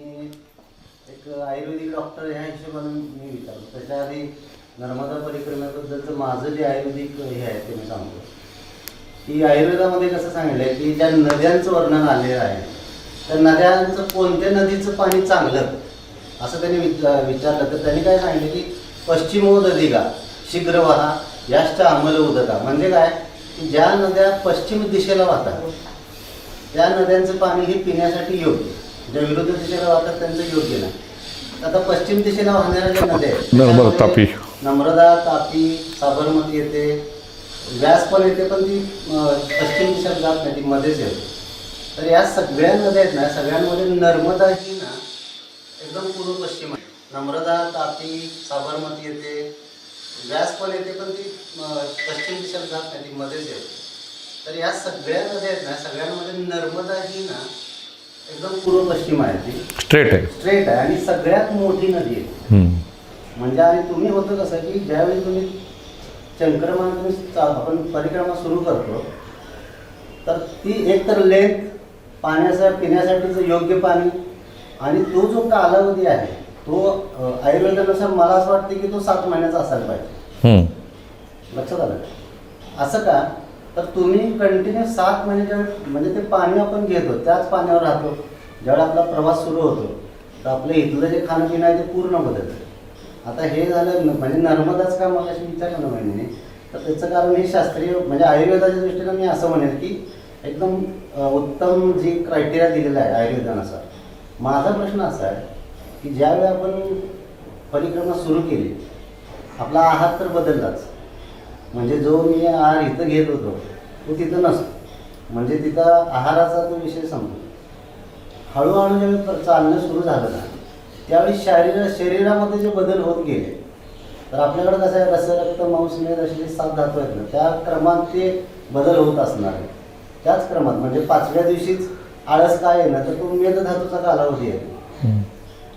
मी एक आयुर्वेदिक डॉक्टर ह्या हिशोबाने मी विचारलो. त्याच्या आधी नर्मदा परिक्रमेबद्दलचं माझं जे आयुर्वेदिक हे आहे ते मी सांगतो की आयुर्वेदामध्ये कसं सांगितलं आहे की ज्या नद्यांचं वर्णन आलेलं आहे त्या नद्यांचं कोणत्या नदीचं पाणी चांगलं असं त्यांनी विचारलं. तर त्यांनी काय सांगितलं की पश्चिमोदधिका शीघ्र वाहा याश्च अमल उदका. म्हणजे काय की ज्या नद्या पश्चिम दिशेला वाहतात त्या नद्यांचं पाणी हे पिण्यासाठी योग्य, ज्या विरुद्ध दिशेला वाहतात त्यांचं योग्य नाही. आता पश्चिम दिशेला वाहणाऱ्या ज्या नद्या आहेत तापी, नम्रता, तापी, साबरमती येते, व्यास पण येते, पण ती पश्चिम दिशेला जात नाही, ती मध्येच येते. तर या सगळ्या नद्या आहेत ना, सगळ्यांमध्ये नर्मदा ही ना एकदम पूर्व पश्चिम आहे. नम्रता, तापी, साबरमती येते, व्यास पण येते, पण ती पश्चिम दिशेला जात नाही, ती मध्येच येते. तर या सगळ्या नद्या आहेत ना, सगळ्यांमध्ये नर्मदा ही ना एकदम पूर्व पश्चिम आहे, ती स्ट्रेट आहे आणि सगळ्यात मोठी नदी आहे. म्हणजे आणि तुम्ही होतं कसं की ज्यावेळी तुम्ही चंक्रमान आपण परिक्रमा सुरू करतो तर ती एक तर लेंथ पाण्याचा पिण्यासाठीचं योग्य पाणी आणि तो जो कालावधी आहे तो आयुर्वेदानुसार मला असं वाटतं की तो 7 महिन्याचा असायला पाहिजे. लक्षात आलं असं का? तर तुम्ही कंटिन्यू 7 महिन्याच्या म्हणजे ते पाणी आपण घेतो त्याच पाण्यावर राहतो. ज्यावेळेला आपला प्रवास सुरू होतो तर आपलं इथलं जे खाणं पिणं आहे ते पूर्ण बदलतं. आता हे झालं म्हणजे नर्मदाच का मला अशी विचारलं ना महिने, तर त्याचं कारण हे शास्त्रीय म्हणजे आयुर्वेदाच्या दृष्टीनं मी असं म्हणेन की एकदम उत्तम जी क्रायटेरिया दिलेला आहे आयुर्वेदानुसार. माझा प्रश्न असा आहे की ज्यावेळी आपण परिक्रमा सुरू केली आपला आहार तर बदललाच. म्हणजे जो मी आहार इथं घेत होतो तो तिथं नसतो. म्हणजे तिथं आहाराचा तो विषय संपतो. हळूहळू ज्यावेळी चालणं सुरू झालं ना त्यावेळी शरीरामध्ये जे बदल होत गेले तर आपल्याकडे कसं आहे रस रक्त मांस मेद असे 7 धातू आहेत ना त्या क्रमात ते बदल होत असणार आहे. त्याच क्रमात म्हणजे 5व्या दिवशीच आळस काय आहे ना तर तो मेद धातूचा कालावधी आहे.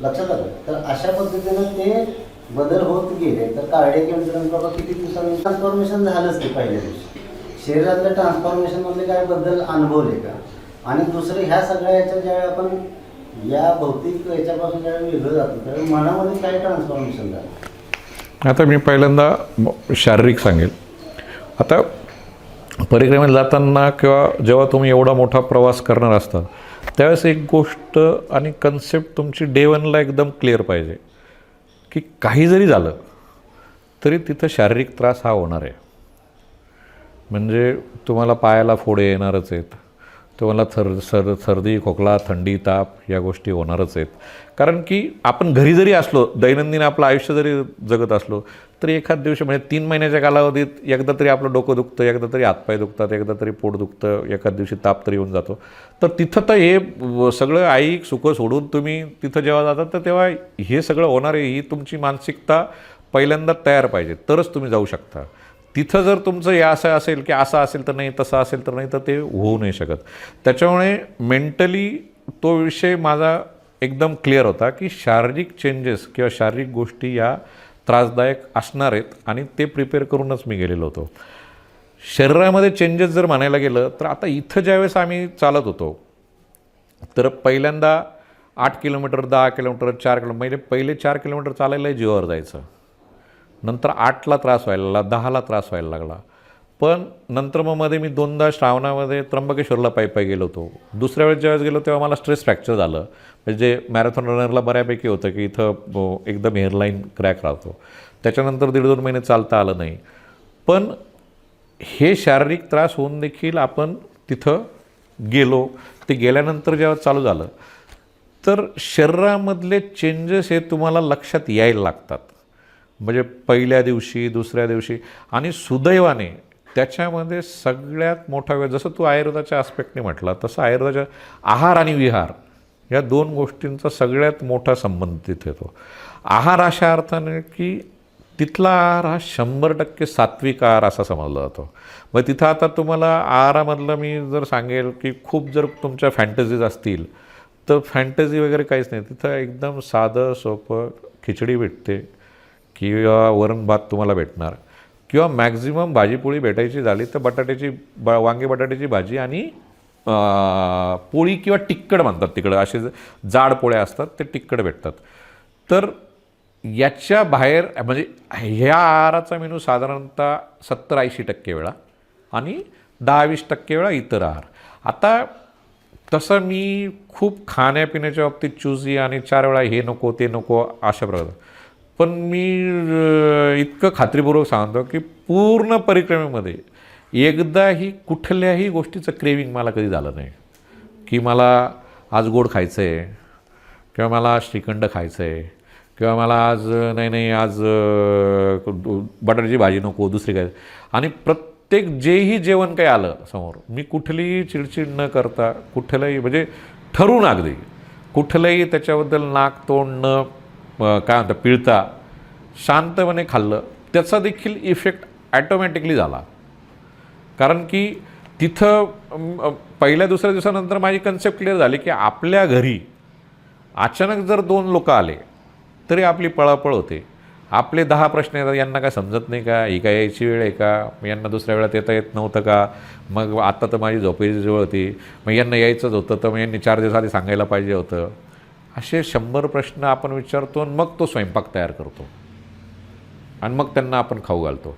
लक्षात आलं? तर अशा पद्धतीनं ते बदल होत गेले तर कार्डियक इन्शुरन्स बाबा किती दिवसांनी ट्रान्सफॉर्मेशन झालंच ते पहिल्या दिवशी. शरीरातल्या ट्रान्सफॉर्मेशनमधले काय बद्दल अनुभवले का? आणि दुसरं ह्या सगळ्या याच्या ज्यावेळी आपण या भौतिक याच्यापासून ज्यावेळी वेगळं जातो त्यावेळी मनामध्ये काय ट्रान्सफॉर्मेशन झालं? आता मी पहिल्यांदा शारीरिक सांगेल. आता परिक्रमेला जाताना किंवा जेव्हा तुम्ही एवढा मोठा प्रवास करणार असता त्यावेळेस एक गोष्ट आणि कन्सेप्ट तुमची डे 1ला एकदम क्लिअर पाहिजे की काही जरी झालं तरी तिथं शारीरिक त्रास हा होणार आहे. म्हणजे तुम्हाला पायाला फोडे येणारच आहेत, तुम्हाला सर्दी खोकला थंडी ताप या गोष्टी होणारच आहेत. कारण की आपण घरी जरी असलो दैनंदिन आपलं आयुष्य जरी जगत असलो तरी एखाद दिवशी म्हणजे 3 महिन्याच्या कालावधीत एकदा तरी आपलं डोकं दुखतं, एकदा तरी हातपाय दुखतात, एकदा तरी पोट दुखतं, एखाद दिवशी ताप तरी येऊन जातो. तर तिथं तर हे सगळं ऐक सुखं सोडून तुम्ही तिथं जेव्हा जातात तर तेव्हा हे सगळं होणार आहे ही तुमची मानसिकता पहिल्यांदा तयार पाहिजे तरच तुम्ही जाऊ शकता. तिथं जर तुमचं हे असं असेल की असं असेल तर नाही तसं असेल तर नाही तर ते होऊ नाही शकत. त्याच्यामुळे मेंटली तो विषय माझा एकदम क्लिअर होता की शारीरिक चेंजेस किंवा शारीरिक गोष्टी या त्रासदायक असणार आहेत आणि ते प्रिपेअर करूनच मी गेलेलो होतो. शरीरामध्ये चेंजेस जर म्हणायला गेलं तर आता इथं ज्यावेळेस आम्ही चालत होतो तर पहिल्यांदा 8 किलोमीटर 10 किलोमीटर 4 किलोमीटर पहिले 4 किलोमीटर चालायला जीवावर जायचं. नंतर 8ला त्रास व्हायला लागला, 10ला त्रास व्हायला लागला. पण नंतर मग मध्ये मी 2दा श्रावणामध्ये त्र्यंबकेश्वरला पायी गेलो होतो. दुसऱ्या वेळेस ज्यावेळेस गेलो तेव्हा मला स्ट्रेस फ्रॅक्चर झालं. म्हणजे मॅरेथॉन रनरला बऱ्यापैकी होतं की इथं एकदम हेअरलाईन क्रॅक राहतो. त्याच्यानंतर 1.5-2 महिने चालता आलं नाही. पण हे शारीरिक त्रास होऊन देखील आपण तिथं गेलो. ते गेल्यानंतर जेव्हा चालू झालं तर शरीरामधले चेंजेस हे तुम्हाला लक्षात यायला लागतात. म्हणजे पहिल्या दिवशी दुसऱ्या दिवशी आणि सुदैवाने त्याच्यामध्ये सगळ्यात मोठा वेळ जसं तू आयुर्वेदाच्या आस्पेक्टने म्हटला तसं आयुर्वेदाच्या आहार आणि विहार या 2 गोष्टींचा सगळ्यात मोठा संबंध तिथे येतो. आहार अशा अर्थाने की तिथला आहार हा 100% सात्विक आहार असा समजला जातो. मग तिथं आता तुम्हाला आहारामधलं मी जर सांगेल की खूप जर तुमच्या फॅन्टसीज असतील तर फॅन्टसी वगैरे काहीच नाही. तिथं एकदम साधं सोपं खिचडी भेटते किंवा वरण भात तुम्हाला भेटणार किंवा मॅक्झिमम भाजीपोळी भेटायची झाली तर वांगे बटाट्याची भाजी आणि पोळी किंवा टिक्कड म्हणतात तिकडं, असे जाड पोळ्या असतात ते टिक्कड भेटतात. तर याच्या बाहेर म्हणजे ह्या आहाराचा मेनू साधारणतः 70-80% वेळा आणि 10-20% वेळा इतर आहार. आता तसं मी खूप खाण्यापिण्याच्या बाबतीत चूजी आणि 4 वेळा हे नको ते नको अशा प्रकारे, पण मी इतकं खात्रीपूर्वक सांगतो की पूर्ण परिक्रमेमध्ये एकदाही कुठल्याही गोष्टीचं क्रेविंग मला कधी झालं नाही की मला आज गोड खायचं आहे किंवा मला श्रीखंड खायचं आहे किंवा मला आज नाही आज बटाट्याची भाजी नको दुसरी काय. आणि प्रत्येक जेही जेवण काही आलं समोर मी कुठलीही चिडचिड न करता कुठलंही म्हणजे ठरवून अगदी कुठलंही त्याच्याबद्दल नाक तोंड न काय म्हणतात पिळता शांतपणे खाल्लं. त्याचा देखील इफेक्ट ॲटोमॅटिकली झाला. कारण की तिथं पहिल्या दुसऱ्या दिवसानंतर माझी कन्सेप्ट क्लिअर झाली की आपल्या घरी अचानक जर 2 लोक आले तरी आपली पळापळ होते. आपले 10 प्रश्न येतात, यांना काय समजत नाही का, ही काय यायची वेळ आहे का, यांना दुसऱ्या वेळात येता येत नव्हतं का, मग आत्ता तर माझी झोपेची वेळ होती, मग यांना यायचंच होतं तर मग यांनी 4 दिवस आधी सांगायला पाहिजे होतं. असे 100 प्रश्न आपण विचारतो आणि मग तो स्वयंपाक तयार करतो आणि मग त्यांना आपण खाऊ घालतो.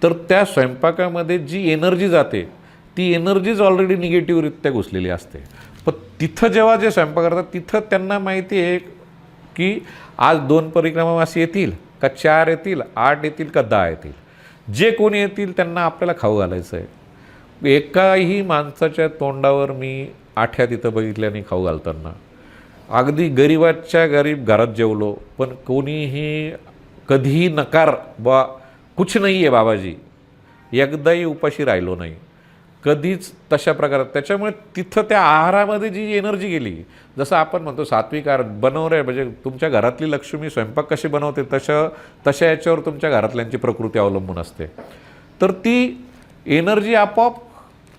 तर त्या स्वयंपाकामध्ये जी एनर्जी जाते ती एनर्जीज ऑलरेडी निगेटिव्हरित्या घुसलेली असते. पण तिथं जेव्हा जे स्वयंपाक करतात तिथं त्यांना माहिती आहे की आज 2 परिक्रमावासी येतील का 4 येतील, 8 येतील का 10 येतील, जे कोणी येतील त्यांना आपल्याला खाऊ घालायचं आहे. एकाही माणसाच्या तोंडावर मी आठ्या तिथं बघितल्याने खाऊ घालताना अगदी गरीबाच्या गरीब घरात जेवलो पण कोणीही कधीही नकार बा कुछ नाही आहे बाबाजी एकदाही उपाशी राहिलो नाही कधीच तशा प्रकारात. त्याच्यामुळे तिथं त्या आहारामध्ये जी एनर्जी गेली, जसं आपण म्हणतो सात्विक आहार बनवणे म्हणजे तुमच्या घरातली लक्ष्मी स्वयंपाक कशी बनवते तशा याच्यावर तुमच्या घरातल्यांची प्रकृती अवलंबून असते. तर ती एनर्जी आपोआप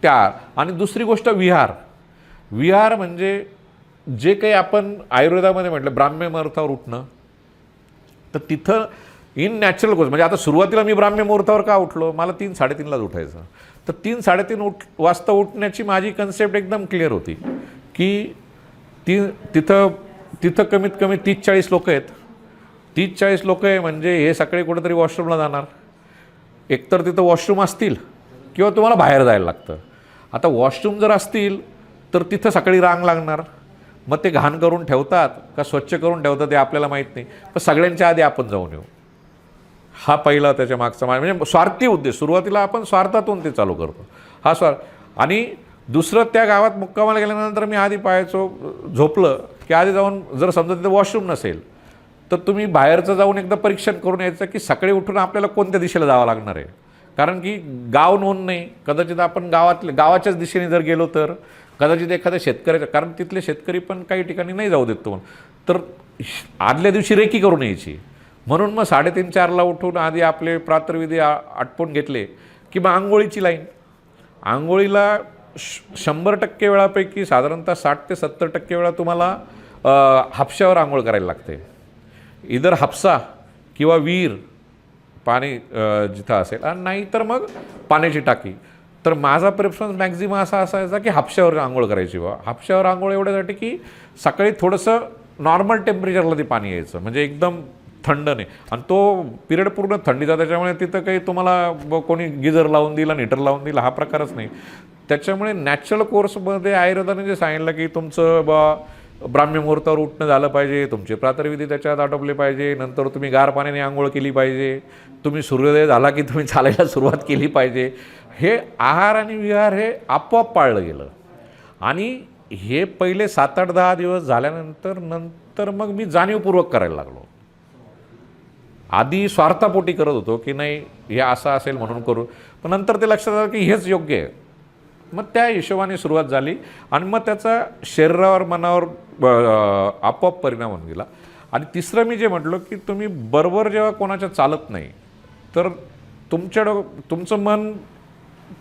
त्या. आणि दुसरी गोष्ट विहार म्हणजे जे काही आपण आयुर्वेदामध्ये म्हटलं ब्राह्म्य मुहूर्तावर उठणं, तर तिथं इन नॅचरल गोष्ट म्हणजे आता सुरुवातीला मी ब्राह्म्य मुहूर्तावर का उठलो, मला 3-3:30लाच उठायचं. तर 3-3:30 वाजता उठण्याची माझी कन्सेप्ट एकदम क्लिअर होती की तिथं कमीत कमी 30-40 लोक आहेत. 30-40 लोक आहे म्हणजे हे सकाळी कुठेतरी वॉशरूमला जाणार, एकतर तिथं वॉशरूम असतील किंवा तुम्हाला बाहेर जायला लागतं. आता वॉशरूम जर असतील तर तिथं सकाळी रांग लागणार, मग ते घाण करून ठेवतात का स्वच्छ करून ठेवतात ते आपल्याला माहीत नाही, पण सगळ्यांच्या आधी आपण जाऊन येऊ. हा पहिला त्याच्या मागचा म्हणजे स्वार्थी उद्देश. सुरुवातीला आपण स्वार्थातून ते चालू करतो हा स्वार्थ. आणि दुसरं त्या गावात मुक्कामाला गेल्यानंतर मी आधी पाहायचो झोपलं की आधी जाऊन जर समजा तिथं वॉशरूम नसेल तर तुम्ही बाहेरचं जाऊन एकदा परीक्षण करून यायचं की सकाळी उठून आपल्याला कोणत्या दिशेला जावं लागणार आहे. कारण की गाव नोंद नाही, कदाचित आपण गावाच्याच दिशेने जर गेलो तर कदाचित एखाद्या शेतकऱ्याच्या, कारण तिथले शेतकरी पण काही ठिकाणी नाही जाऊ देत तो, तर आदल्या दिवशी रेकी करून यायची. म्हणून मग 3:30-4ला उठून आधी आपले प्रातर्विधी आटपून घेतले की मग आंघोळीची लाईन. आंघोळीला 100% वेळापैकी साधारणतः 60 ते 70% वेळा तुम्हाला हापशावर आंघोळ करायला लागते. इधर हापसा किंवा विहीर पाणी जिथं असेल आणि नाही तर मग पाण्याची टाकी. तर माझा प्रेफरन्स मॅक्झिमम असा असायचा की हापशावर आंघोळ करायची बा. हापशावर आंघोळ एवढ्यासाठी की सकाळी थोडंसं नॉर्मल टेम्परेचरला ते पाणी यायचं म्हणजे एकदम थंड नाही. आणि तो पिरियड पूर्ण थंडीचा, त्याच्यामुळे तिथं काही तुम्हाला कोणी गिजर लावून दिला हीटर लावून दिला हा प्रकारच नाही. त्याच्यामुळे नॅचरल कोर्समध्ये आयुर्वेदाने जे सांगितलं की तुमचं ब्राह्म्य मुहूर्तावर उठणं झालं पाहिजे, तुमचे प्रातर्विधी त्याच्यात आटोपले पाहिजे, नंतर तुम्ही गार पाण्याने आंघोळ केली पाहिजे, तुम्ही सूर्योदय झाला की तुम्ही चालायला सुरुवात केली पाहिजे. हे आहार आणि विहार हे आपोआप पाळलं गेलं. आणि हे पहिले 7-8-10 दिवस झाल्यानंतर मग मी जाणीवपूर्वक करायला लागलो. आधी स्वार्थापोटी करत होतो की नाही हे असं असेल म्हणून करू, पण नंतर ते लक्षात आलं की हेच योग्य आहे. मग त्या हिशोबाने सुरुवात झाली आणि मग त्याचा शरीरावर मनावर आपोआप परिणाम होऊन गेला. आणि तिसरं मी जे म्हटलं की तुम्ही बरोबर जेव्हा कोणाच्या चालत नाही तर तुमचं मन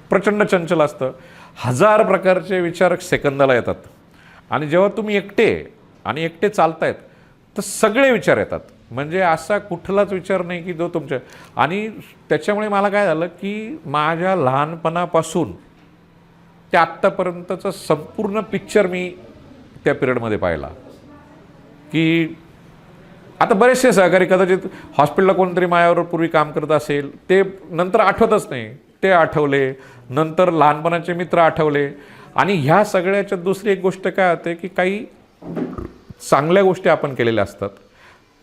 प्रचंड चंचल असतं, 1000 प्रकारचे विचार सेकंदाला येतात. आणि जेव्हा तुम्ही एकटे चालतायत तर सगळे विचार येतात, म्हणजे असा कुठलाच विचार नाही की जो तुमच्या. आणि त्याच्यामुळे मला काय झालं की माझ्या लहानपणापासून त्या आत्तापर्यंतचं संपूर्ण पिक्चर मी त्या पिरियडमध्ये पाहिला. की आता बरेचसे सहकारी कदाचित हॉस्पिटलला कोणतरी माझ्याबरोबर पूर्वी काम करत असेल, ते नंतर आठवतच नाही, ते आठवले, नंतर लहानपणाचे मित्र आठवले. आणि ह्या सगळ्याच्यात दुसरी एक गोष्ट काय होते की काही चांगल्या गोष्टी आपण केलेल्या असतात.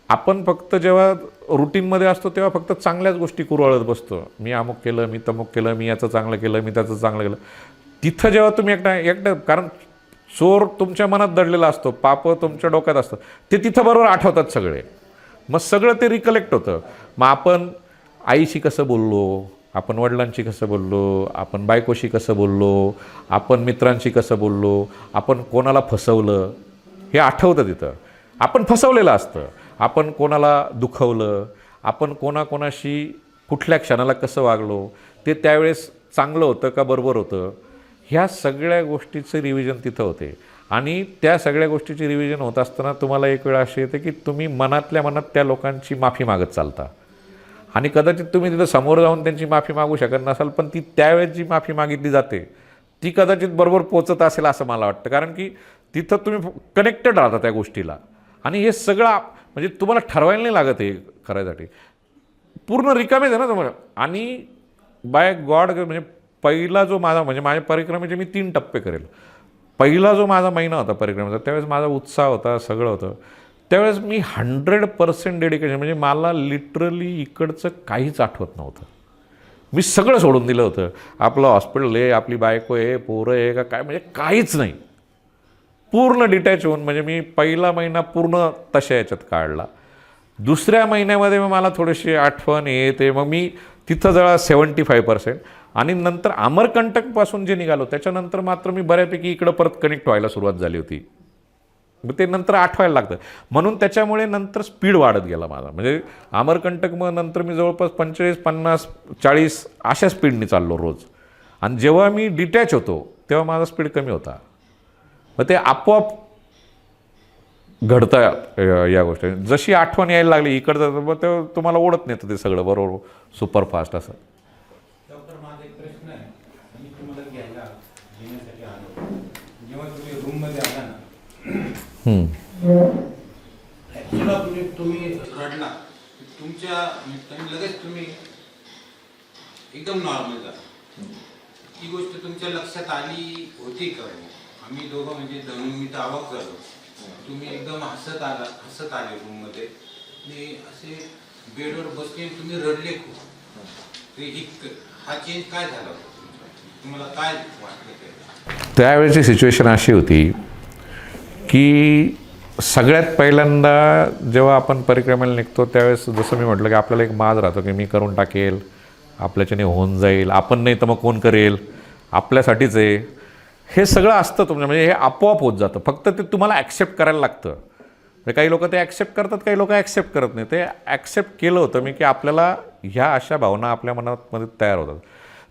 आपण फक्त जेव्हा रुटीनमध्ये असतो तेव्हा फक्त चांगल्याच गोष्टी कुरवाळत बसतो. मी अमुक केलं, मी तमुक केलं, मी याचं चांगलं केलं, मी त्याचं चांगलं केलं. तिथं जेव्हा तुम्ही एकटं कारण चोर तुमच्या मनात दडलेला असतो, पाप तुमच्या डोक्यात असतं, ते तिथं बरोबर आठवतात सगळे. मग सगळं ते रिकलेक्ट होतं. मग आपण आईशी कसं बोललो, आपण वडिलांशी कसं बोललो, आपण बायकोशी कसं बोललो, आपण मित्रांशी कसं बोललो, आपण कोणाला फसवलं, हे आठवतं तिथं. आपण फसवलेलं असतं, आपण कोणाला दुखवलं, आपण कोणाकोणाशी कुठल्या क्षणाला कसं वागलो, ते त्यावेळेस चांगलं होतं का बरोबर होतं, ह्या सगळ्या गोष्टीचं रिव्हिजन तिथं होते. आणि त्या सगळ्या गोष्टीची रिव्हिजन होत असताना तुम्हाला एक वेळ अशी येते की तुम्ही मनातल्या मनात त्या लोकांची माफी मागत चालता. आणि कदाचित तुम्ही तिथं समोर जाऊन त्यांची माफी मागू शकत नसाल, पण ती त्यावेळेस जी माफी मागितली जाते ती कदाचित बरोबर पोचत असेल असं मला वाटतं. कारण की तिथं तुम्ही कनेक्टेड राहता त्या गोष्टीला. आणि हे सगळं म्हणजे तुम्हाला ठरवायला नाही लागत हे करायसाठी, पूर्ण रिकामेच आहे ना तुम्हाला. आणि बाय गॉड म्हणजे पहिला जो माझा म्हणजे माझ्या परिक्रमेचे मी 3 टप्पे करेल. पहिला जो माझा महिना होता परिक्रमेचा, त्यावेळेस माझा उत्साह होता, सगळं होतं. त्यावेळेस मी 100% डेडिकेशन, म्हणजे मला लिटरली इकडचं काहीच आठवत नव्हतं. मी सगळं सोडून दिलं होतं. आपलं हॉस्पिटल आहे, आपली बायको आहे, पोरं आहे का काय, म्हणजे काहीच नाही. पूर्ण डिटॅच होऊन म्हणजे मी पहिला महिना पूर्ण तशा याच्यात काढला. दुसऱ्या महिन्यामध्ये मग मला थोडीशी आठवण येते, मग मी तिथं जरा 75%. आणि नंतर अमरकंटकपासून जे निघालो त्याच्यानंतर मात्र मी बऱ्यापैकी इकडं परत कनेक्ट व्हायला सुरुवात झाली होती. मग ते नंतर आठवायला लागतं. म्हणून त्याच्यामुळे नंतर स्पीड वाढत गेला माझा. म्हणजे अमरकंटक मग नंतर मी जवळपास 45, 50, 40 अशा स्पीडने चाललो रोज. आणि जेव्हा मी डिटॅच होतो तेव्हा माझा स्पीड कमी होता. मग ते आपोआप घडतं या गोष्टी. जशी आठवण यायला लागली इकडचं, मग ते तुम्हाला ओढत नेतं ते सगळं बरोबर सुपरफास्ट असं. डॉक्टर, माझा एक प्रश्न आहे. मी तुम्हाला घेण्यासाठी आलो. जेव्हा तुम्ही रूममध्ये आला ना, ॲक्च्युअली तुम्ही रडला, तुम्ही लगेच तुम्ही एकदम नॉर्मल झाला. ही गोष्ट तुमच्या लक्षात आली होती का? आम्ही दोघं म्हणजे धनु मी तर अवाक झालो. तुम्ही एकदम हसत आले रूममध्ये आणि असे बेडवर बसले, तुम्ही रडले खूप. हा चेंज काय झाला होता तुम्हाला, काय वाटलं? त्यावेळेची सिच्युएशन अशी होती की सगळ्यात पहिल्यांदा जेव्हा आपण परिक्रमेला निघतो त्यावेळेस जसं मी म्हटलं की आपल्याला एक माज राहतो की मी करून टाकेल, आपल्याच्याने होऊन जाईल, आपण नाही तर मग कोण करेल, आपल्यासाठीच आहे, हे सगळं असतं तुमचं. म्हणजे हे आपोआप होत जातं, फक्त ते तुम्हाला ॲक्सेप्ट करायला लागतं. म्हणजे काही लोक ते ॲक्सेप्ट करतात, काही लोक ॲक्सेप्ट करत नाही. ते ॲक्सेप्ट केलं होतं मी की आपल्याला ह्या अशा भावना आपल्या मनामध्ये तयार होतात.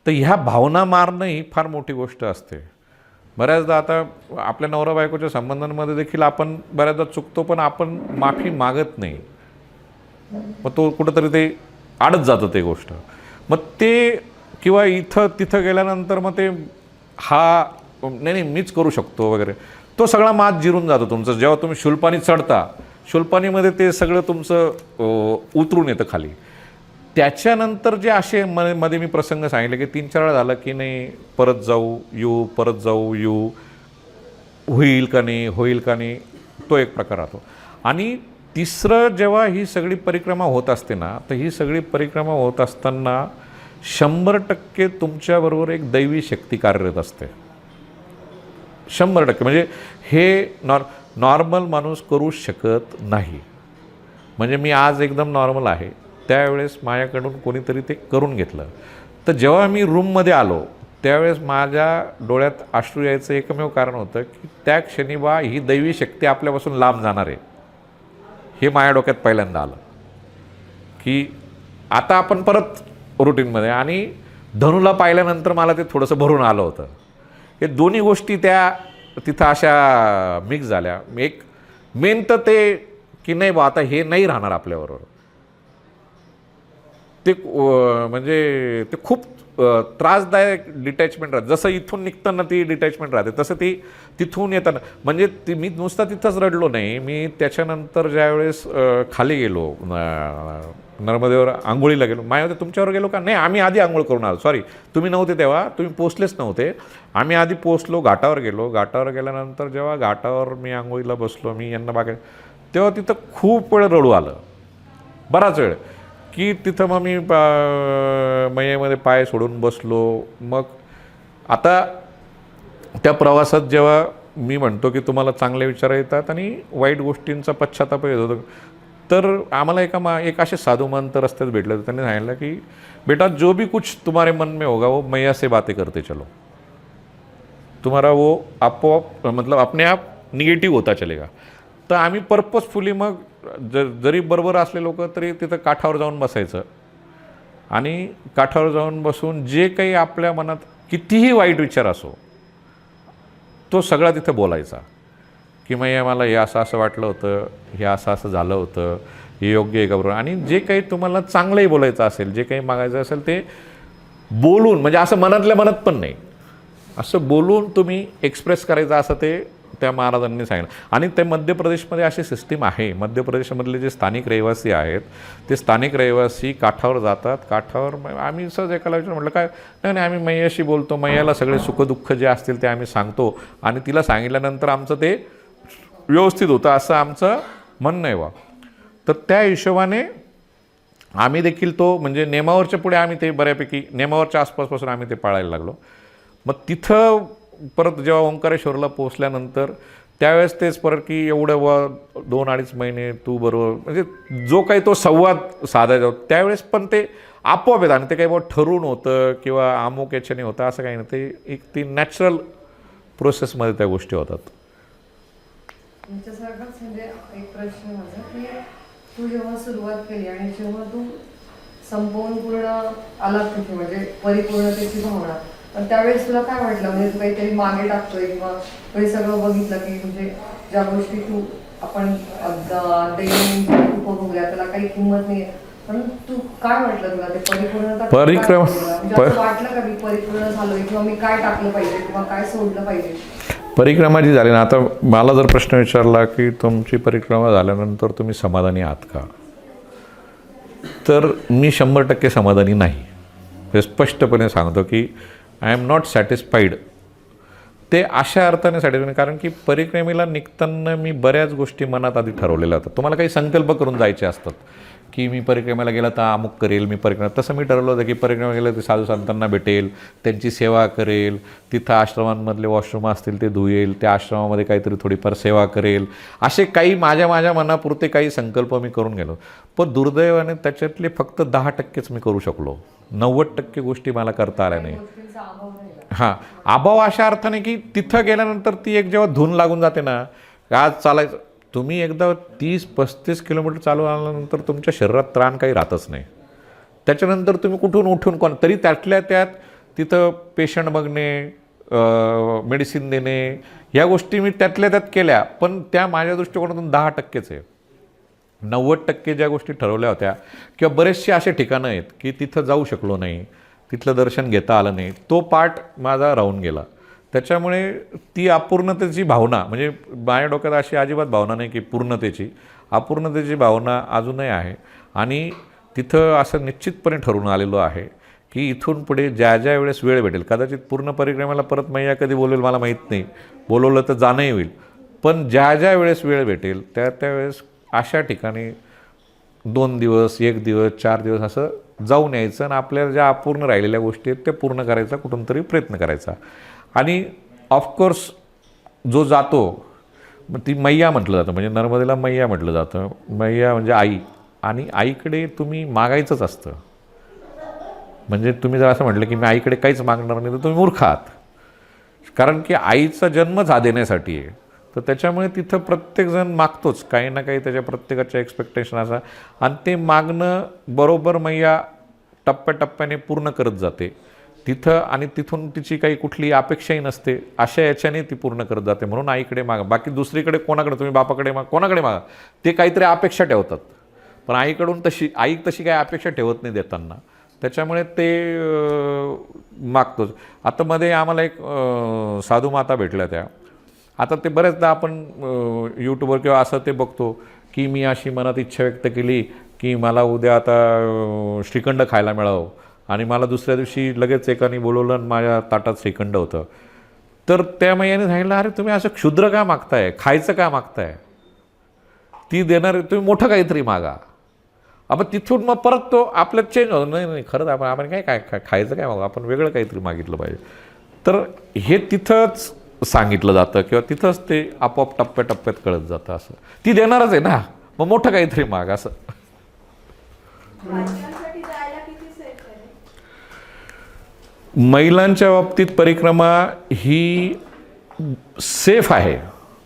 तर ह्या भावना मारणं ही फार मोठी गोष्ट असते. बऱ्याचदा आता आपल्या नवरा बायकोच्या संबंधांमध्ये देखील आपण बऱ्याचदा चुकतो, पण आपण माफी मागत नाही. मग तो कुठंतरी ते अडत जातं ते गोष्ट. मग ते किंवा इथं तिथं गेल्यानंतर मग ते नाही मीच करू शकतो वगैरे, तो सगळा मात जिरून जातो तुमचं. जेव्हा तुम्ही शूलपाणी चढता, शूलपाणीमध्ये ते सगळं तुमचं उतरून येतं खाली. त्याच्यानंतर जे असे मध्ये मी प्रसंग सांगितले की 3-4 वेळा झालं की नाही, परत जाऊ येऊ, परत जाऊ येऊ, होईल का नाही, तो एक प्रकार राहतो. आणि तिसरं जेव्हा ही सगळी परिक्रमा होत असते ना, तर ही सगळी परिक्रमा होत असताना 100% तुमच्याबरोबर एक दैवी शक्ती कार्यरत असते. 100% म्हणजे हे नॉर्मल माणूस करू शकत नाही. म्हणजे मी आज एकदम नॉर्मल आहे, त्यावेळेस माझ्याकडून कोणीतरी ते करून घेतलं. तर जेव्हा मी रूममध्ये आलो त्यावेळेस माझ्या डोळ्यात अश्रू यायचं एकमेव कारण होतं की त्या क्षणी बा ही दैवी शक्ती आपल्यापासून लांब जाणार आहे, हे माझ्या डोक्यात पहिल्यांदा आलं. की आता आपण परत रुटीनमध्ये. आणि धनुला पाहिल्यानंतर मला ते थोडंसं भरून आलं होतं. हे दोन्ही गोष्टी त्या तिथं अशा मिक्स झाल्या. एक मेन तर ते की नाही बा आता हे नाही राहणार आपल्याबरोबर, ते म्हणजे ते खूप त्रासदायक डिटॅचमेंट राहते. जसं इथून निघताना ती डिटॅचमेंट राहते तसं ती तिथून येताना म्हणजे मी नुसता तिथंच रडलो नाही. मी त्याच्यानंतर ज्यावेळेस खाली गेलो नर्मदेवर आंघोळीला गेलो. मायावती तुमच्यावर गेलो का? नाही, आम्ही आधी आंघोळ करून आलो. सॉरी, तुम्ही नव्हते तेव्हा, तुम्ही पोचलेच नव्हते. आम्ही आधी पोचलो, घाटावर गेलो. घाटावर गेल्यानंतर जेव्हा घाटावर मी आंघोळीला बसलो, मी यांना बागे, तेव्हा तिथं खूप वेळ रडू आलं, बराच वेळ, की तिथं मग मी मैयेमध्ये पाय सोडून बसलो. मग आता त्या प्रवासात जेव्हा मी म्हणतो की तुम्हाला चांगले विचार येतात आणि वाईट गोष्टींचा पश्चाताप येत होतो, तर आम्हाला एक असे साधू महंत रस्त्यात भेटले होते. त्यांनी सांगितलं की बेटा, जो भी कुछ तुम्हारे मन में होगा वो मैया से बातें करते चलो, तुम्हारा वो आपोआप मतलब अपने आप निगेटिव्ह होता चलेगा. तर आम्ही पर्पजफुली मग जरी बरोबर असले लोक तरी तिथं काठावर जाऊन बसायचं आणि काठावर जाऊन बसून जे काही आपल्या मनात कितीही वाईट विचार असो तो सगळा तिथं बोलायचा, की मैया मला हे असं असं वाटलं होतं, हे असं असं झालं होतं, हे योग्य आहे का बरोबर. आणि जे काही तुम्हाला चांगलंही बोलायचं असेल, जे काही मागायचं असेल ते बोलून, म्हणजे असं मनातल्या मनात पण नाही, असं बोलून तुम्ही एक्सप्रेस करायचं, असं ते त्या महाराजांनी सांगितलं. आणि ते मध्य प्रदेशमध्ये अशी सिस्टीम आहे. मध्य प्रदेशमधले जे स्थानिक रहिवासी आहेत ते स्थानिक रहिवासी काठावर जातात. काठावर आम्ही सहज एकाला विचार म्हटलं काय, नाही नाही, आम्ही मैयाशी बोलतो, मैयाला सगळे सुखदुःख जे असतील ते आम्ही सांगतो आणि तिला सांगितल्यानंतर आमचं ते व्यवस्थित होतं, असं आमचं म्हणणं आहे बा. तर त्या हिशोबाने आम्ही देखील तो म्हणजे नेमावरच्या पुढे आम्ही ते बऱ्यापैकी नेमावरच्या आसपासपासून आम्ही ते पाळायला लागलो. मग तिथं परत जेव्हा ओंकारेश्वरला पोचल्यानंतर त्यावेळेस तेच परत की एवढं 2-2.5 महिने तू बरोबर, म्हणजे जो काही तो संवाद साधायचा होता त्यावेळेस पण ते आपोआप येतं. आणि ते काही ठरवून होतं किंवा अमुक याच्याने होतं असं काही नाही, ते एक ती नॅचरल प्रोसेसमध्ये त्या गोष्टी होतात. तुमच्यासारखाच म्हणजे एक प्रश्न माझा की तू जेव्हा सुरुवात केली आणि जेव्हा तू संपवून पूर्ण आला तिथे म्हणजे परिपूर्णतेची भावना, पण त्यावेळेस तुला काय वाटलं? म्हणजे तू काहीतरी मागे टाकतोय किंवा हे सगळं बघितलं की म्हणजे ज्या गोष्टी तू आपण दैनंदिन उपभोगल्या त्याला काही किंमत नाही, पण तू काय वाटलं तुला ते परिपूर्णता म्हणजे असं वाटलं का मी परिपूर्ण झालोय किंवा मी काय टाकलं पाहिजे किंवा काय सोडलं पाहिजे? परिक्रमा जी झाली ना, आता मला जर प्रश्न विचारला की तुमची परिक्रमा झाल्यानंतर तुम्ही समाधानी आहात का, तर मी 100% समाधानी नाही. हे स्पष्टपणे सांगतो की आय एम नॉट सॅटिस्फाईड. ते अशा अर्थाने सॅटिस्फाईड कारण की परिक्रमेला निघताना मी बऱ्याच गोष्टी मनात आधी ठरवलेल्या होत्या. तुम्हाला काही संकल्प करून जायचे असतात की मी परिक्रमेला गेला तर अमुक करेल, मी परिक्रमा, तसं मी ठरवलं होतं की परिक्रमेला गेलं तर साधू संतांना भेटेल, त्यांची सेवा करेल, तिथं आश्रमांमधले वॉशरूम असतील ते धुયેल, त्या आश्रमामध्ये काहीतरी थोडीफार सेवा करेल, असे काही माझ्या मनापुरते काही संकल्प मी करून गेलो. पण दुर्दैवाने त्याच्यातले फक्त 10%च मी करू शकलो. 90% गोष्टी मला करता आल्या नाही. हां, अभाव अशा अर्थाने की तिथं गेल्यानंतर ती एक जेव्हा धून लागून जाते ना, आज चालायचं, तुम्ही एकदा 30-35 किलोमीटर चालू आल्यानंतर तुमच्या शरीरात त्राण काही राहतच नाही. त्याच्यानंतर तुम्ही कुठून उठून तरी त्यातल्या त्यात तिथं पेशंट बघणे, मेडिसिन देणे, ह्या गोष्टी मी त्यातल्या त्यात केल्या, पण त्या माझ्या दृष्टिकोनातून 10%च आहे. 90% ज्या गोष्टी ठरवल्या होत्या किंवा बरेचसे असे ठिकाणं आहेत की तिथं जाऊ शकलो नाही, तिथलं दर्शन घेता आलं नाही, तो पार्ट माझा राहून गेला. त्याच्यामुळे ती अपूर्णतेची भावना, म्हणजे माझ्या डोक्यात अशी अजिबात भावना नाही की पूर्णतेची, अपूर्णतेची भावना अजूनही आहे. आणि तिथं असं निश्चितपणे ठरवून आलेलो आहे की इथून पुढे ज्या ज्या वेळेस वेळ भेटेल, कदाचित पूर्ण परिक्रमेला परत मैया कधी बोलवेल मला माहीत नाही, बोलवलं तर जाणंही होईल, पण ज्या ज्या वेळेस वेळ भेटेल त्यावेळेस अशा ठिकाणी 2 दिवस, 1 दिवस, 4 दिवस असं जाऊन यायचं आणि आपल्याला ज्या अपूर्ण राहिलेल्या गोष्टी आहेत त्या पूर्ण करायचा कुठून तरी प्रयत्न करायचा. आणि ऑफकोर्स जो जातो मग ती मैया म्हटलं जातं, म्हणजे नर्मदेला मैया म्हटलं जातं. मैया म्हणजे आई, आणि आईकडे तुम्ही मागायचंच असतं. म्हणजे तुम्ही जर असं म्हटलं की मी आईकडे काहीच मागणार नाही तर तुम्ही मूर्ख आहात, कारण की आईचा जन्मच हा देण्यासाठी आहे. तर त्याच्यामुळे तिथं प्रत्येकजण मागतोच, काही ना काही त्याच्या प्रत्येकाच्या एक्सपेक्टेशन असं, आणि ते मागणं बरोबर मैया टप्प्याटप्प्याने पूर्ण करत जाते तिथं. आणि तिथून तिची काही कुठली अपेक्षाही नसते, अशा याच्याने ती पूर्ण करत जाते. म्हणून आईकडे मागा, बाकी दुसरीकडे कोणाकडे तुम्ही बापाकडे मागा, कोणाकडे मागा, ते काहीतरी अपेक्षा ठेवतात, पण आई तशी काही अपेक्षा ठेवत नाही देताना. त्याच्यामुळे ते मागतोच. आता मध्ये आम्हाला एक साधू माता भेटल्या त्या. आता ते बऱ्याचदा आपण यूट्यूबवर किंवा असं ते बघतो की मी अशी मनात इच्छा व्यक्त केली की मला उद्या आता श्रीखंड खायला मिळावं, आणि मला दुसऱ्या दिवशी लगेच एकाने बोलवलं आणि माझ्या ताटात श्रीखंड होतं. तर त्या मैयाने सांगितलं, अरे तुम्ही असं क्षुद्र का मागताय, खायचं का मागताय, ती देणार तुम्ही मोठं काहीतरी मागा. आपण तिथून मग परत तो आपल्यात चेंज होतो, नाही नाही खरंच आपण काय खायचं काय मागू, आपण वेगळं काहीतरी मागितलं पाहिजे. तर हे तिथंच सांगितलं जातं किंवा तिथंच ते आपोआप टप्प्याटप्प्यात कळत जातं. असं ती देणारच आहे ना, मग मोठं काहीतरी माग असं. महिलांच्या बाबतीत परिक्रमा ही सेफ आहे,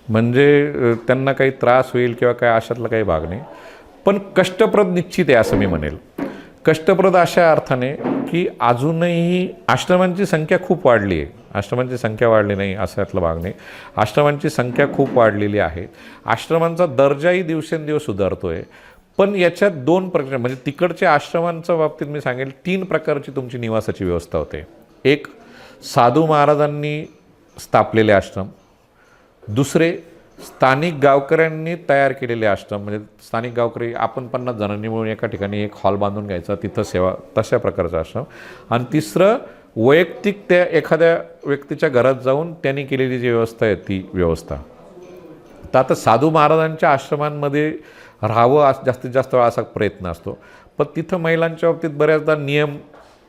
म्हणजे त्यांना काही त्रास होईल किंवा काय अशातला काही भाग नाही. पण कष्टप्रद निश्चित आहे असं मी म्हणेल. कष्टप्रद अशा अर्थाने की अजूनही आश्रमांची संख्या खूप वाढली आहे. आश्रमांची संख्या वाढली नाही अशातला भाग नाही. आश्रमांची संख्या खूप वाढलेली आहे. आश्रमांचा दर्जाही दिवसेंदिवस सुधारतो आहे. पण याच्यात दोन प्रकार, म्हणजे तिकडच्या आश्रमांच्या बाबतीत मी सांगेल 3 प्रकारची तुमची निवासाची व्यवस्था होते. एक साधू महाराजांनी स्थापलेले आश्रम, दुसरे स्थानिक गावकऱ्यांनी तयार केलेले आश्रम, म्हणजे स्थानिक गावकरी आपण 50 जणांनी मिळून एका ठिकाणी एक हॉल बांधून घ्यायचा, तिथं सेवा, तशा प्रकारचा आश्रम, आणि तिसरं वैयक्तिक त्या एखाद्या व्यक्तीच्या घरात जाऊन त्यांनी केलेली जी व्यवस्था आहे ती व्यवस्था. तर आता साधू महाराजांच्या आश्रमांमध्ये राहावं जास्तीत जास्त वेळा असा प्रयत्न असतो, पण तिथं महिलांच्या बाबतीत बऱ्याचदा नियम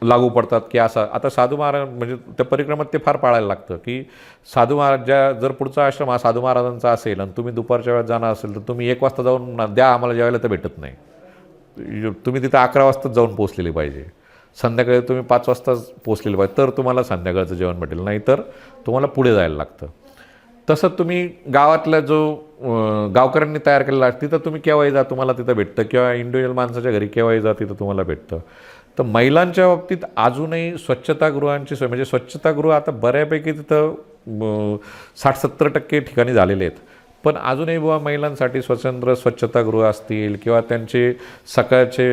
लागू पडतात की असं. आता साधू महाराज म्हणजे त्या परिक्रमात ते फार पाळायला लागतं की साधू महाराज जर पुढचा आश्रम हा साधू महाराजांचा असेल आणि तुम्ही दुपारच्या वेळात जाणार असेल तर तुम्ही 1 वाजता जाऊन द्या आम्हाला जेवायला, तर भेटत नाही. तुम्ही तिथं 11 वाजताच जाऊन पोचलेली पाहिजे. संध्याकाळी तुम्ही 5 वाजताच पोचलेले पाहिजे, तर तुम्हाला संध्याकाळचं जेवण भेटेल, नाही तर तुम्हाला पुढे जायला लागतं. तसं तुम्ही गावातला जो गावकऱ्यांनी तयार केलेला तिथं तुम्ही केव्हाही जा तुम्हाला तिथं भेटतं, किंवा इंडिव्हिज्युअल माणसाच्या घरी केव्हाही जा तिथं तुम्हाला भेटतं. तर महिलांच्या बाबतीत अजूनही स्वच्छतागृहांची सोय, म्हणजे स्वच्छतागृह आता बऱ्यापैकी तिथं 60-70% ठिकाणी झालेले आहेत. पण अजूनही बुवा महिलांसाठी स्वतंत्र स्वच्छतागृह असतील किंवा त्यांचे सकाळचे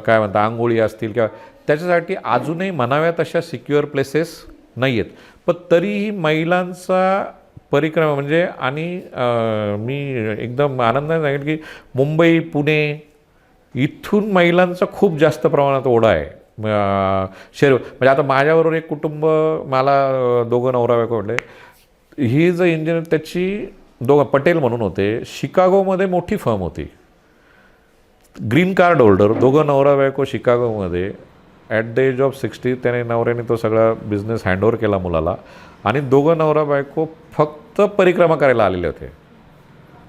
काय म्हणतात आंघोळी असतील किंवा त्याच्यासाठी अजूनही म्हणाव्यात अशा सिक्युअर प्लेसेस नाही आहेत. पण तरीही महिलांचा परिक्रमा म्हणजे, आणि मी एकदम आनंदाने सांगेन की मुंबई, पुणे इथून महिलांचा खूप जास्त प्रमाणात ओढा आहे शहर. म्हणजे आता माझ्याबरोबर एक कुटुंब, मला 2 नवरा बायको होते. ही जो इंजिनियर त्याची 2 पटेल म्हणून होते, शिकागोमध्ये मोठी फर्म होती, ग्रीन कार्ड होल्डर, 2 नवरा बायको शिकागोमध्ये. ॲट द एज ऑफ 60 त्याने नवऱ्याने तो सगळा बिझनेस हँडओव्हर केला मुलाला, आणि 2 नवरा बायको फक्त परिक्रमा करायला आलेले होते.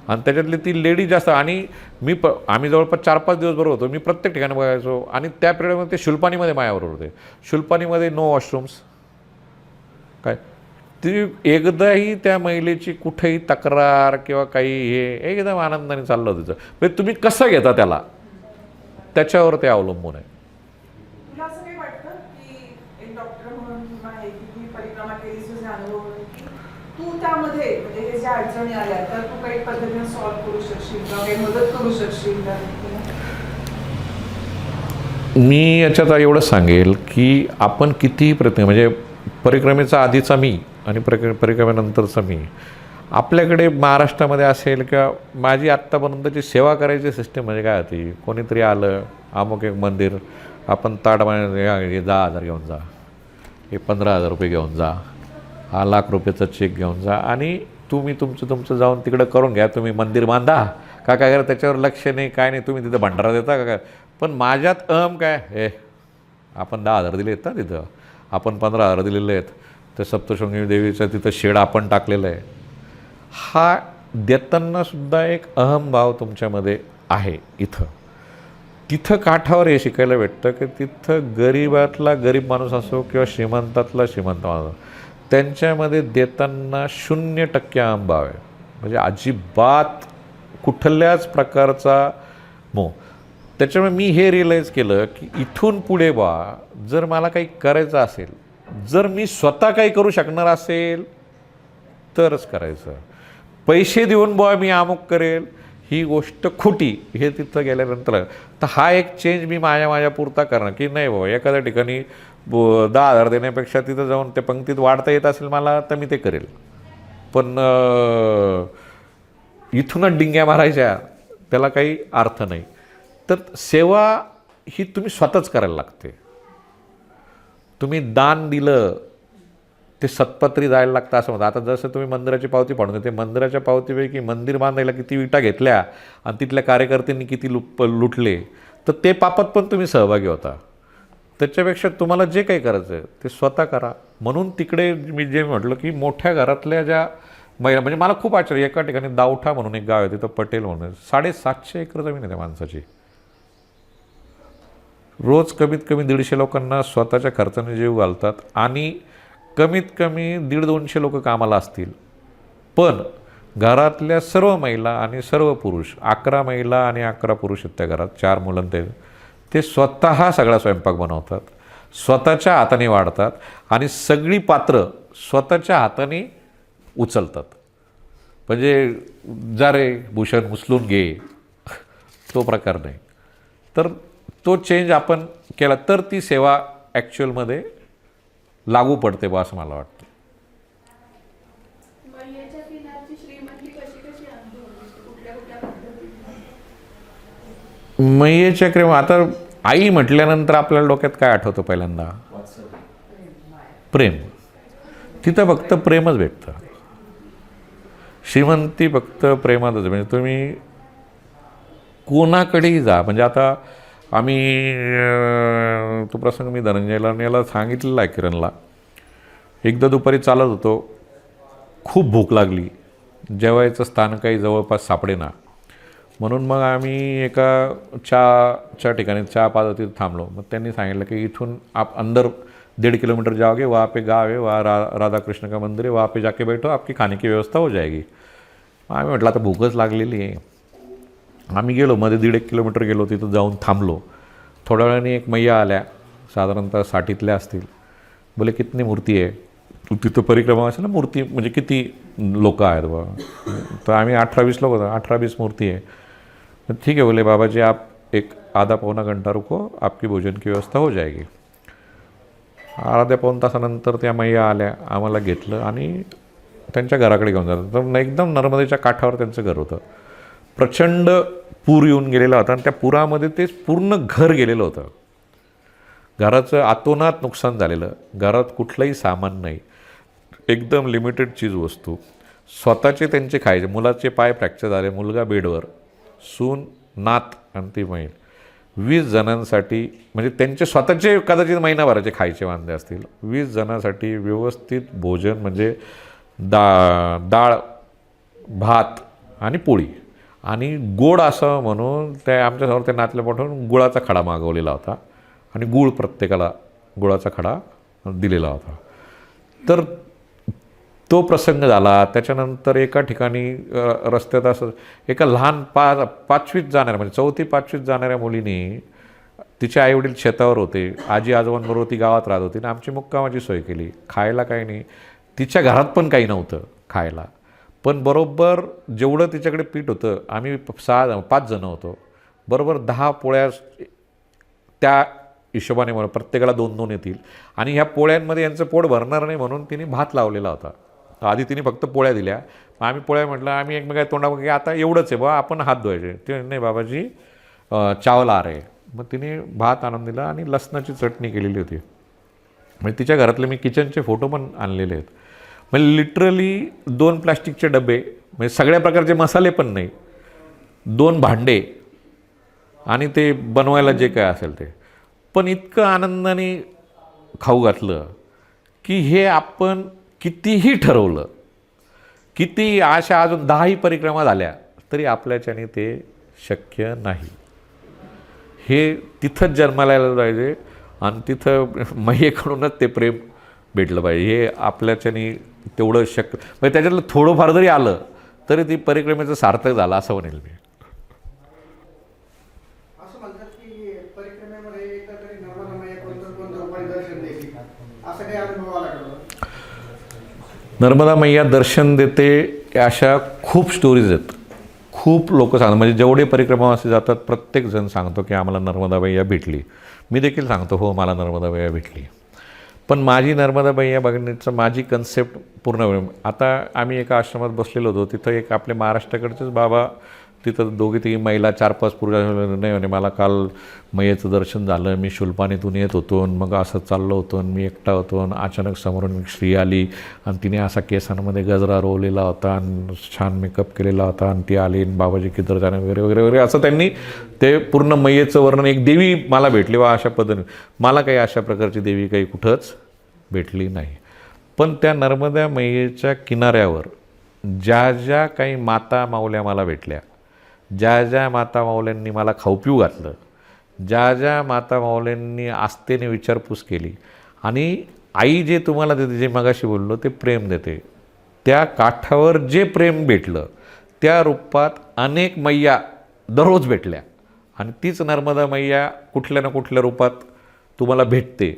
आणि त्याच्यातली ती लेडी जास्त, आणि आम्ही जवळपास 4-5 दिवस बरोबर होतो. मी प्रत्येक ठिकाणी बघायचो, आणि त्या पिरियडमध्ये ते शुल्पानीमध्ये माझ्याबरोबर होते. शुल्पानीमध्ये नो वॉशरूम्स काय, ती एकदाही त्या महिलेची कुठेही तक्रार किंवा काही हे एकदम आनंदाने चाललं होतं. म्हणजे तुम्ही कसं घेता त्याला, त्याच्यावर ते अवलंबून आहे. तुला असं काही वाटतं की एक डॉक्टर म्हणून आहे की ती परिक्रमा केलीस, तुझे अनुभव की तू त्यामध्ये म्हणजे हे ज्या अडचणी आल्या तर तू काही पद्धतीने सॉल्व्ह करू शकशील किंवा काही मदत करू शकशील? मी याच्यात एवढंच सांगेल की आपण कितीही प्रयत्न, म्हणजे परिक्रमेचा आधीचा मी आणि परिक्रमेनंतरचा मी, आपल्याकडे महाराष्ट्रामध्ये असेल किंवा माझी आत्तापर्यंतची सेवा करायची सिस्टीम म्हणजे काय होती, कोणीतरी आलं अमुक एक मंदिर, आपण ताट हे 10,000 घेऊन जा, हे 15,000 रुपये घेऊन जा, हा ₹1,00,000 चेक घेऊन जा, आणि तुम्ही तुमचं जाऊन तिकडं करून घ्या, तुम्ही मंदिर बांधा का काय करा, त्याच्यावर लक्ष नाही काय नाही, तुम्ही तिथं भंडारा देता का काय. पण माझ्यात काय हे आपण 10,000 दिले आहेत ना तिथं, आपण 15,000 दिलेले आहेत, तर सप्तशृंगी देवीचं तिथं शेड आपण टाकलेलं आहे. हा देतानासुद्धा एक अहमभाव तुमच्यामध्ये आहे. तिथं काठावर हे शिकायला भेटतं की तिथं गरीबातला गरीब माणूस असो किंवा श्रीमंतातला श्रीमंत माणूस, त्यांच्यामध्ये देताना 0% अहमभाव आहे. म्हणजे अजिबात कुठल्याच प्रकारचा मोह. त्याच्यामुळे मी हे रिअलाईज केलं की इथून पुढे जर मला काही करायचं असेल, जर मी स्वतः काही करू शकणार असेल तरच करायचं. पैसे देऊन मी अमुक करेल ही गोष्ट खोटी हे तिथं गेल्यानंतर. तर हा एक चेंज मी माझ्यापुरता करणार की नाही बाबा एखाद्या ठिकाणी 10,000 देण्यापेक्षा तिथं जाऊन त्या पंक्तीत वाढता येत असेल मला तर मी ते करेल. पण इथूनच डिंग्या मारायच्या त्याला काही अर्थ नाही. तर सेवा ही तुम्ही स्वतःच करायला लागते. तुम्ही दान दिलं ते सत्पत्री जायला लागतं असं म्हणतं. आता जसं तुम्ही मंदिराची पावती पाडून देते, मंदिराच्या पावतीपैकी मंदिर बांधायला किती विटा घेतल्या आणि तिथल्या कार्यकर्त्यांनी किती लुटले तर ते पापात पण तुम्ही सहभागी होता. त्याच्यापेक्षा तुम्हाला जे काही करायचं आहे ते स्वतः करा. म्हणून तिकडे मी जे म्हटलं की मोठ्या घरातल्या ज्या महिला म्हणजे मला खूप आश्चर्य. एका ठिकाणी दावठा म्हणून एक गाव आहे तिथं पटेल म्हणून 750 एकर जमीन आहे त्या माणसाची. रोज कमीत कमी 150 लोकांना स्वतःच्या खर्चाने जीव घालतात आणि कमीत कमी 150-200 लोक कामाला असतील. पण घरातल्या सर्व महिला आणि सर्व पुरुष 11 महिला आणि 11 पुरुष आहेत त्या घरात. 4 मुलं ते स्वतः सगळा स्वयंपाक बनवतात, स्वतःच्या हाताने वाढतात आणि सगळी पात्र स्वतःच्या हाताने उचलतात. म्हणजे जा रे भूषण उचलून घे तो प्रकार नाही. तर तो चेंज आपण केला तर ती सेवा ॲक्च्युअलमध्ये लागू पडते बा असं मला वाटतं. मैयेच्या क्रिया आता आई म्हटल्यानंतर आपल्याला डोक्यात काय आठवतं पहिल्यांदा? प्रेम. तिथं फक्त प्रेमच भेटतं. श्रीमंती फक्त प्रेमातच. म्हणजे तुम्ही कोणाकडेही जा. म्हणजे आता आम्ही तो प्रसंग मी धनंजयला याला सांगितलेला आहे किरणला. एकदा दुपारी चालत होतो, खूप भूक लागली, जेवायचं स्थान काही जवळपास सापडेना. म्हणून मग आम्ही एका चहाच्या ठिकाणी चहा पाहत तिथं थांबलो. मग त्यांनी सांगितलं की इथून आप अंदर 1.5 किलोमीटर जाओगे, वहाँ पे गाव है, वहाँ राधा कृष्ण का मंदिर है, वहाँ पे जाके बैठो, आपकी खाने की व्यवस्था हो जाएगी. आम्ही म्हटलं आता भूकच लागलेली आहे. आम्ही गेलो, मध्ये 1.5 किलोमीटर गेलो, तिथं जाऊन थांबलो. थोड्या वेळाने एक मैया आल्या, साधारणतः 60तल्या असतील. बोले कितनी मूर्ती आहे? तिथं परिक्रमा असेल ना, मूर्ती म्हणजे किती लोक आहेत बा? तर आम्ही 18-20 लोक होतो. 18-20 मूर्ती आहे. तर ठीक है बोले बाबा जी आप एक आधा-पौना घंटा रुको, आपकी भोजन की व्यवस्था हो जाएगी. अर्ध्या-पाऊण तासानंतर त्या मैया आल्या, आम्हाला घेतलं आणि त्यांच्या घराकडे घेऊन जातात. तर एकदम नर्मदेच्या काठावर त्यांचं घर होतं. प्रचंड पूर येऊन गेलेला होता आणि त्या पुरामध्ये ते पूर्ण घर गेलेलं होतं. घराचं आतोनात नुकसान झालेलं. घरात कुठलंही सामान नाही, एकदम लिमिटेड चीज वस्तू. स्वतःचे त्यांचे खायचे. मुलाचे पाय फ्रॅक्चर झाले, मुलगा बेडवर, सून, नात आणि ती बहीण. 20 जणांसाठी म्हणजे त्यांचे स्वतःचे कदाचित महिनाभराचे खायचे वांदे असतील. 20 जणांसाठी व्यवस्थित भोजन म्हणजे डाळ, भात आणि पोळी आणि गोड असं म्हणून ते आमच्यासमोर ते नातल्या पाठवून गुळाचा खडा मागवलेला होता आणि गूळ प्रत्येकाला गुळाचा खडा दिलेला होता. तर तो प्रसंग झाला. त्याच्यानंतर एका ठिकाणी रस्त्यात असं एका लहान 5वीत जाणाऱ्या म्हणजे 4थी-5वीत जाणाऱ्या मुलीने तिचे आईवडील शेतावर होते, आजी आजोबांबरोबर ती गावात राहत होती आणि आमची मुक्कामाची सोय केली. खायला काही नाही, तिच्या घरात पण काही नव्हतं खायला. पण बरोबर जेवढं तिच्याकडे पीठ होतं, आम्ही 5 जणं होतो, बरोबर 10 पोळ्या त्या हिशोबाने म्हणून प्रत्येकाला 2-2 येतील आणि ह्या पोळ्यांमध्ये यांचं पोट भरणार नाही म्हणून तिने भात लावलेला होता. आधी तिने फक्त पोळ्या दिल्या. आम्ही पोळ्या म्हटलं, आम्ही एकमेका तोंडावर की आता एवढंच आहे बा, आपण हात धुवायचे. ते नाही बाबाजी चावल आ रहे. मग तिने भात आणून दिला आणि लसणाची चटणी केलेली होती. म्हणजे तिच्या घरातले मी किचनचे फोटो पण आणलेले आहेत. म्हणजे लिटरली 2 प्लास्टिकचे डबे, म्हणजे सगळ्या प्रकारचे मसाले पण नाही, 2 भांडे आणि ते बनवायला जे काय असेल ते. पण इतकं आनंदाने खाऊ घातलं की हे आपण कितीही ठरवलं, किती अशा अजून 10ही परिक्रमा झाल्या तरी आपल्याच्याने ते शक्य नाही. हे तिथंच जन्माला यायला पाहिजे आणि तिथं मैयेकडूनच ते प्रेम भेटलं पाहिजे. हे आपल्याच्याने तेवढं शक्य म्हणजे त्याच्यातलं थोडंफार जरी आलं तरी ती परिक्रमेचं सार्थक झालं असं म्हणेल मी. असं म्हणतात की परिक्रमेमध्ये एकतरी नर्मदा मैया कोणतं उपाय दर्शन देते, असं काही अनुभव आला का? नर्मदा मैया दर्शन देते अशा खूप स्टोरीज आहेत, खूप लोक सांगतात, म्हणजे जेवढे परिक्रमावासी जातात प्रत्येकजण सांगतो की आम्हाला नर्मदाबाई भेटली. मी देखील सांगतो हो मला नर्मदाबाई भेटली. पण माझी नर्मदाबाई बघण्याचं माझी कन्सेप्ट पूर्ण. आता आम्ही एका आश्रमात बसलेलो होतो, तिथं एक आपले महाराष्ट्राकडचेच बाबा, तिथं दोघी तिघी महिला 4-5 पुरुष नाही म्हणे मला काल मैयेचं दर्शन झालं, मी शुल्पानीतून येत होतो आणि मग असं चाललो होतो आणि मी एकटा होतो आणि अचानक समोरून एक स्त्री आली आणि तिने असा केसांमध्ये गजरा रोवलेला होता आणि छान मेकअप केलेला होता आणि ती आली आणि बाबाजी किधर जाणे वगैरे वगैरे वगैरे असं त्यांनी ते पूर्ण मैयेचं वर्णन. एक देवी मला भेटली वा अशा पद्धतीने. मला काही अशा प्रकारची देवी काही कुठंच भेटली नाही. पण त्या नर्मदा मैयेच्या किनाऱ्यावर ज्या ज्या काही माता माऊल्या मला भेटल्या, ज्या ज्या माता माऊल्यांनी मला खाऊपिऊ घातलं, ज्या ज्या माता माऊल्यांनी आस्थेने विचारपूस केली, आणि आई जे तुम्हाला देते, जे मगाशी बोललो ते प्रेम देते, त्या काठावर जे प्रेम भेटलं त्या रूपात अनेक मैया दररोज भेटल्या. आणि तीच नर्मदा मैया कुठल्या ना कुठल्या रूपात तुम्हाला भेटते.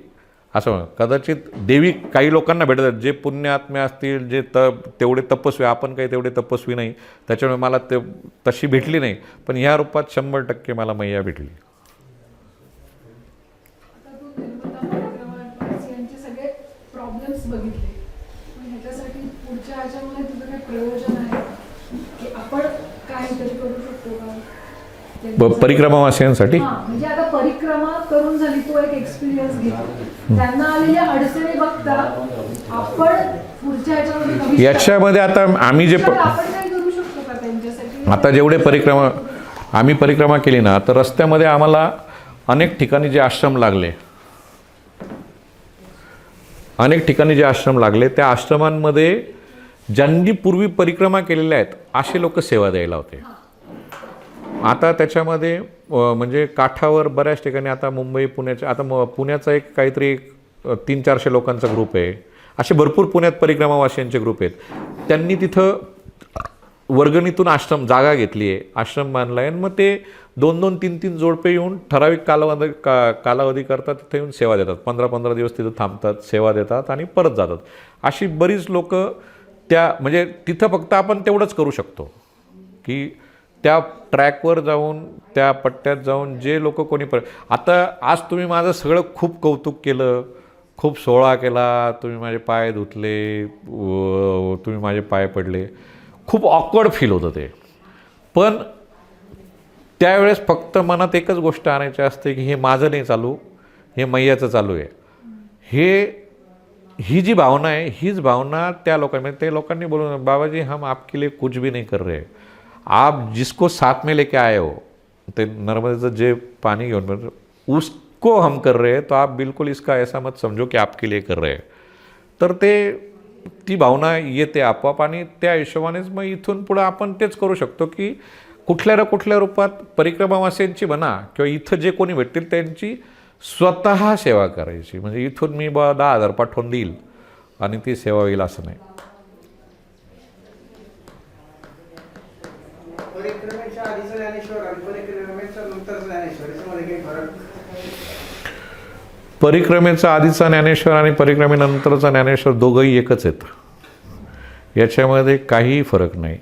असं कदाचित देवी काही लोकांना भेटतात, जे पुण्यात्मे असतील, जे तेवढे तपस्वी. आपण काही तेवढे तपस्वी नाही, त्याच्यामुळे मला ते तशी भेटली नाही. पण ह्या रूपात 100% मला मैया भेटली. आता तू निर्मला परिक्रमावासियांचे सगळे प्रॉब्लेम्स बघितले, पण ह्याच्यासाठी पुढच्या ह्याच्यामध्ये तुझं काही प्रयोजन आहे की आपण काहीतरी करू शकतो का परिक्रमावासियांसाठी? म्हणजे आता परिक्रमा करून झाली, तो एक एक्सपिरियन्स घेतला, त्यांना आलेल्या अडचणी बघता आपण पुढच्या ह्याच्यामध्ये याच्यामध्ये आता आम्ही जे आपण काही करू शकतो का त्यांच्यासाठी? आता जेवढे आम्ही परिक्रमा केली ना, तर रस्त्यामध्ये आम्हाला अनेक ठिकाणी जे आश्रम लागले, त्या आश्रमांमध्ये ज्यांनी पूर्वी परिक्रमा केलेल्या आहेत असे लोक सेवा द्यायला होते. आता त्याच्यामध्ये म्हणजे काठावर बऱ्याच ठिकाणी आता मुंबई, पुण्याच्या, आता पुण्याचा एक काहीतरी 300-400 लोकांचा ग्रुप आहे. असे भरपूर पुण्यात परिक्रमावासियांचे ग्रुप आहेत. त्यांनी तिथं वर्गणीतून जागा घेतली आहे, आश्रम बांधला आहे. आणि मग ते 2-2, 3-3 जोडपे येऊन ठराविक कालावधी करतात, तिथे येऊन सेवा देतात. 15-15 दिवस तिथं थांबतात, सेवा देतात आणि परत जातात. अशी बरीच लोक म्हणजे तिथं फक्त आपण तेवढंच करू शकतो की त्या ट्रॅकवर जाऊन, त्या पट्ट्यात जाऊन जे लोक कोणी आता आज तुम्ही माझं सगळं खूप कौतुक केलं, खूप सोहळा केला, तुम्ही माझे पाय धुतले, तुम्ही माझे पाय पडले, खूप ऑकवर्ड फील होतं ते. पण त्यावेळेस फक्त मनात एकच गोष्ट आणायची असते की हे माझं नाही चालू, हे मैयाचं चालू आहे. ही जी भावना आहे, हीच भावना त्या ते लोकांनी बोलून, बाबाजी हम आपके लिए कुछ भी नहीं कर रहे, आप जिसको साथ में लेके आए हो, ते नर्मदेचं जे पाणी घेऊन उसको हम कर रहे हैं, तो आप बिल्कुल इसका ऐसा मत समझो कि आपके लिए कर रहे हैं. तर ती भावना येते आपोआप. आणि त्या हिशोबानेच मग इथून पुढं आपण तेच करू शकतो की कुठल्या ना कुठल्या रूपात परिक्रमावासियांची म्हणा किंवा इथं जे कोणी भेटतील त्यांची स्वतः सेवा करायची. म्हणजे इथून मी 10,000 पाठवून देईल आणि ती सेवा होईल असं नाही. परिक्रमेच्या आधीचं ज्ञानेश्वर आणि परिक्रमेच्या नंतरचं ज्ञानेश्वर याच्यामध्ये काही फरक? परिक्रमेचा आधीचा ज्ञानेश्वर आणि परिक्रमेनंतरचा ज्ञानेश्वर दोघंही एकच आहेत. याच्यामध्ये काही फरक नाही.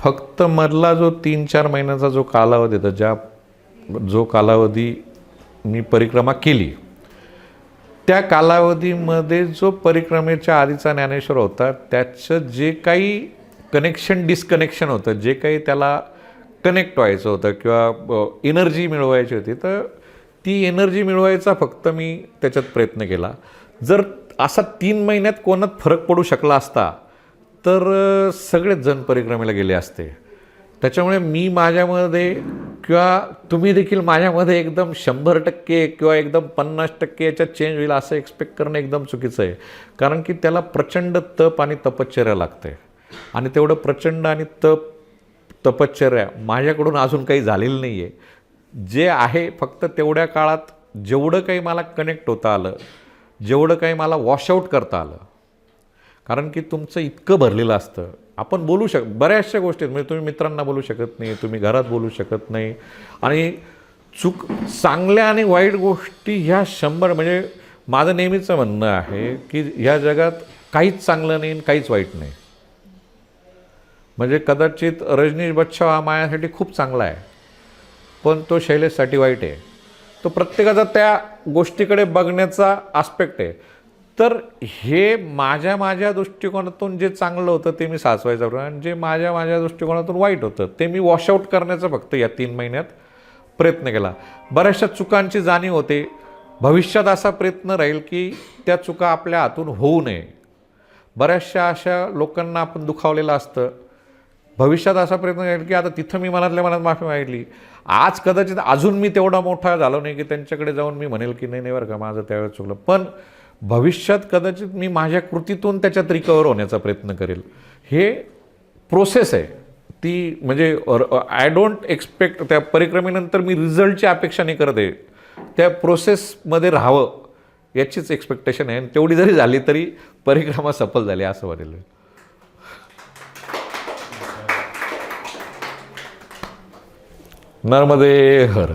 फक्त मधला जो 3-4 महिन्याचा जो कालावधी होता, जो कालावधी मी परिक्रमा केली, त्या कालावधीमध्ये जो परिक्रमेच्या आधीचा ज्ञानेश्वर होता त्याचं जे काही डिस्कनेक्शन होतं, जे काही त्याला कनेक्ट व्हायचं होतं किंवा एनर्जी मिळवायची होती, तर ती एनर्जी मिळवायचा फक्त मी त्याच्यात प्रयत्न केला. जर असा 3 महिन्यात कोणात फरक पडू शकला असता तर सगळेच जण परिक्रमेला गेले असते. त्याच्यामुळे मी माझ्यामध्ये किंवा तुम्ही देखील माझ्यामध्ये एकदम 100% किंवा एकदम 50% याच्यात चेंज होईल असं एक्सपेक्ट करणं एकदम चुकीचं आहे. कारण की त्याला प्रचंड तप आणि तपश्चर्या लागते. आणि तेवढं प्रचंड आणि तपश्चर्या माझ्याकडून अजून काही झालेलं नाही आहे. जे आहे फक्त तेवढ्या काळात जेवढं काही मला कनेक्ट होता आलं, जेवढं काही मला वॉशआउट करता आलं. कारण की तुमचं इतकं भरलेलं असतं, आपण बोलू बऱ्याचशा गोष्टी म्हणजे तुम्ही मित्रांना बोलू शकत नाही, तुम्ही घरात बोलू शकत नाही. आणि चांगल्या आणि वाईट गोष्टी ह्या 100 म्हणजे माझं नेहमीचं म्हणणं आहे की ह्या जगात काहीच चांगलं नाही आणि काहीच वाईट नाही. म्हणजे कदाचित रजनीश बच्छाव हा माझ्यासाठी खूप चांगला आहे, पण तो शैलेशसाठी वाईट आहे. तो प्रत्येकाचा त्या गोष्टीकडे बघण्याचा आस्पेक्ट आहे. तर हे माझ्या दृष्टिकोनातून जे चांगलं होतं ते मी साचवायचं होतं, आणि जे माझ्या दृष्टिकोनातून वाईट होतं ते मी वॉशआउट करण्याचा फक्त या 3 महिन्यात प्रयत्न केला. बऱ्याचशा चुकांची जाणीव होते. भविष्यात असा प्रयत्न राहील की त्या चुका आपल्या हातून होऊ नये. बऱ्याचशा अशा लोकांना आपण दुखावलेलं असतं. भविष्यात असा प्रयत्न राहील की आता तिथं मी मनातल्या मनात माफी मागितली. आज कदाचित अजून मी तेवढा मोठा झालो नाही की त्यांच्याकडे जाऊन मी म्हणेल की नाही बरं का माझं त्यावेळेस चुकलं, पण भविष्यात कदाचित मी माझ्या कृतीतून त्याच्यात रिकवर होण्याचा प्रयत्न करेल. हे प्रोसेस आहे ती. म्हणजे आय डोंट एक्सपेक्ट त्या परिक्रमेनंतर मी रिझल्टची अपेक्षा नाही करत आहे. त्या प्रोसेसमध्ये राहावं याचीच एक्सपेक्टेशन आहे, आणि तेवढी जरी झाली तरी परिक्रमा सफल झाली असं वाटेल. नर्मदे हर.